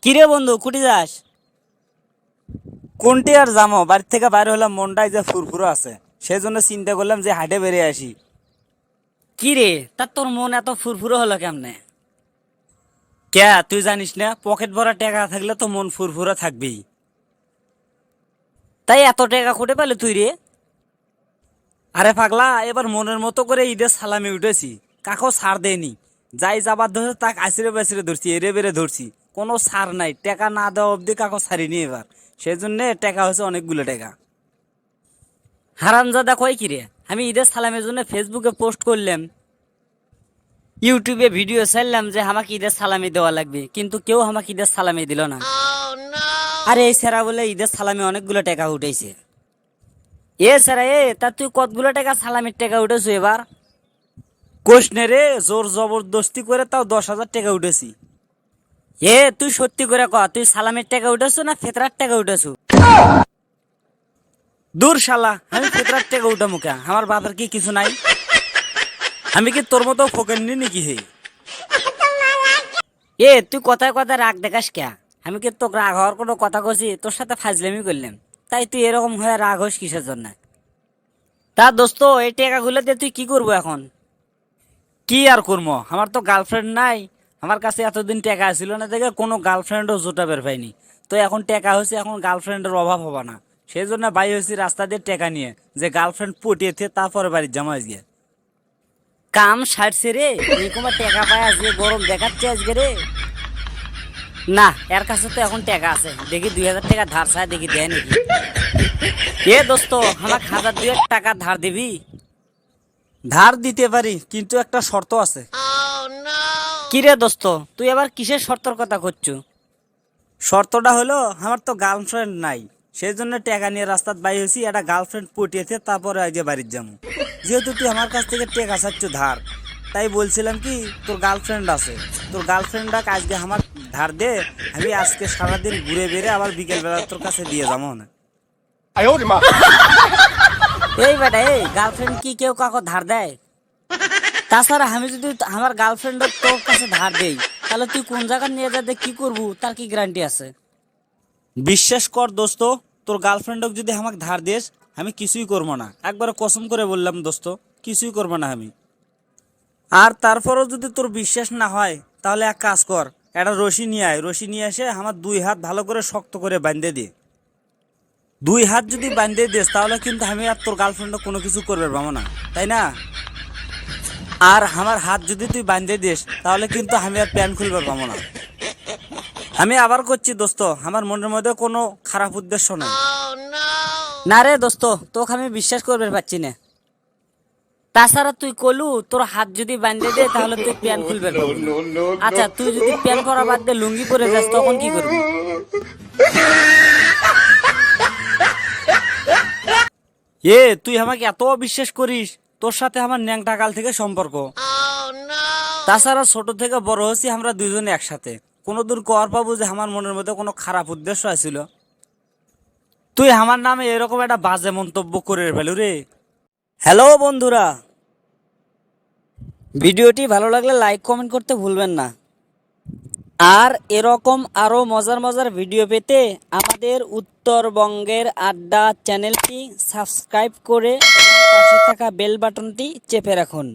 কিরে বন্ধু কুটি যাস? কোনটি আর জামো, বাড়ি থেকে বাইরে হলাম, মনটাই যে ফুরফুরো আছে, সেই জন্য চিন্তা করলাম যে হাটে বেরিয়ে আসি। কিরে তা তোর মন এত ফুরফুরে হলো কেমনে? কে তুই জানিস না, পকেট ভরা টাকা থাকলে তো মন ফুরফুরে থাকবেই। তাই এত টাকা কোটে পেলে তুই রে? আরে পাগলা, এবার মনের মতো করে ঈদের সালামি উঠেছি, কাকো ছাড় দেয়নি। যাই যাবার ধরছে তাক আছিরে বাছিরে ধরছি, এরে বেড়ে ধরছি, কোনো ছাড় নাই, টাকা না দেওয়া অবধি কাকো ছাড়িনি এবার। সেই জন্য টাকা হচ্ছে অনেকগুলো টাকা। হারামজাদা কয় কিরে, আমি ঈদের সালামের জন্য ফেসবুকে পোস্ট করলাম, ইউটিউবে ভিডিও ছাড়লাম যে আমাকে ঈদের সালামি দেওয়া লাগবে, কিন্তু কেউ আমাকে ঈদের সালামি দিল না। আরে এই স্যারা বলে ঈদের সালামি অনেকগুলো টাকা উঠেছে। এ স্যারা তা তুই কতগুলো টাকা সালামির টাকা উঠেছো এবার? কোষ নে রে, জোর জবরদস্তি করে তাও 10,000 টাকা উঠেছি। তুই সত্যি করে ক, তুই সালামির টাকা উঠেছো না ফেতরার টাকা উঠেছো? দূর শালা, আমি ফেতরার টাকা উঠামু কে? আমার বাপের কি কিছু নাই? আমি কি তোর মতো ফোকেননি নাকি? হে, তুই কথায় কথায় রাগ দেখাস কে? আমি কি তোকে রাগ হওয়ার কোনো কথা কছি? তোর সাথে ফাজলামি করলাম, তাই তুই এরকম হয়ে রাগ হোস কিসের জন্য? তা দোস্ত, এই টাকাগুলো দিয়ে তুই কি করবো এখন? কি আর করবো, আমার তো গার্লফ্রেন্ড নাই। আমার কাছে এতদিন টাকা ছিল না দেখে কোনো গার্লফ্রেন্ডও জোটা বের পাইনি। তো এখন টাকা হয়েছে, এখন গার্লফ্রেন্ডের অভাব হবে না। সেই জন্য বাই হয়েছি রাস্তা দিয়ে টাকা নিয়ে, যে গার্লফ্রেন্ড পটিয়েছে তারপরে বাড়ির জামা গিয়ে। কাম সারছে রে, এই তোমার টাকা পায় আজকে গরম দেখাচ্ছে আজকে রে। না, এর কাছে তো এখন টাকা আছে, দেখি 2,000 টাকা ধার চায়, দেখি দেয় নাকি। দোস্ত, আমাকে 1,000 টাকা ধার দিবি? ধার দিতে পারি, কিন্তু একটা শর্ত আছে। কি রে দোস্ত, তুই আবার কিসের শর্তর কথা করছো? শর্তটা হলো, আমার তো গার্লফ্রেন্ড নাই। সেই জন্য টাকা নিয়ে রাস্তায় বাই হয়েছি, একটা গার্লফ্রেন্ড পটিয়েছে তারপরে আজ বাড়ির যাবো। যেহেতু তুই আমার কাছ থেকে টাকা চাচ্ছ ধার, তাই বলছিলাম কি, তোর গার্লফ্রেন্ড আছে, তোর গার্লফ্রেন্ডটাকে আজকে আমার ধার দে। আমি আজকে সারাদিন ঘুরে বেড়ে আবার বিকেল বেলা তোর কাছে দিয়ে যাবো না। এই বেটা, গার্লফ্রেন্ড কি কেউ কাউকে ধার দেয়? তাছাড়া আমি যদি আমার গার্লফ্রেন্ড তোর কাছে ধার দেই, তাহলে তুই কোন জায়গায় নিয়ে যাতে কি করবো তার কি গ্যারান্টি আছে? বিশ্বাস কর দোস্ত, তোর গার্লফ্রেন্ডকে যদি আমাকে ধার দিস, আমি কিছুই করবো না, একবার কসম করে বললাম দোস্ত, কিছুই করবো না আমি। আর তারপরও যদি তোর বিশ্বাস না হয়, তাহলে এক কাজ কর, একটা রশি নিয়ে আয়, রশি নিয়ে এসে আমার 2 হাত ভালো করে শক্ত করে বাঁধে দে। 2 হাত যদি বাঁধে দিস, তাহলে কিন্তু আমি আর তোর গার্লফ্রেন্ড কোনো কিছু করবে পাবো না, তাই না? আর আমার হাত যদি তুই বাঁধে দিস, তাহলে কিন্তু আমি আর প্যান্ট খুলবে পাবো না। আমি আবার করছি দোস্ত, আমার মনের মধ্যে কোনো খারাপ উদ্দেশ্য নাই। না রে দোস্ত, তোকে আমি বিশ্বাস করবে পারছি না। তাছাড়া তুই কলু তোর হাত যদি বাঁধে দে তাহলে তুই প্যান খুলবে পারবি না। আচ্ছা, তুই যদি প্যান পরা বাদ দিয়ে লুঙ্গি পরে যাস তখন কি করবি? তুই আমাকে এত অবিশ্বাস করিস? তোর সাথে আমার ন্যাংটা কাল থেকে সম্পর্ক। তাছাড়া ছোট থেকে বড় হয়েছি আমরা দুজনে একসাথে, কোনোদিন কর পাবো যে আমার মনের মধ্যে কোনো খারাপ উদ্দেশ্য আছিল? তুই আমার নামে এরকম একটা বাজে মন্তব্য করে ফেলু রে। হ্যালো বন্ধুরা, ভিডিওটি ভালো লাগলে লাইক কমেন্ট করতে ভুলবেন না। আর এরকম আরো মজার মজার ভিডিও পেতে আমাদের উত্তরবঙ্গের আড্ডা চ্যানেলটি সাবস্ক্রাইব করে এবং পাশে থাকা বেল বাটনটি চেপে রাখুন।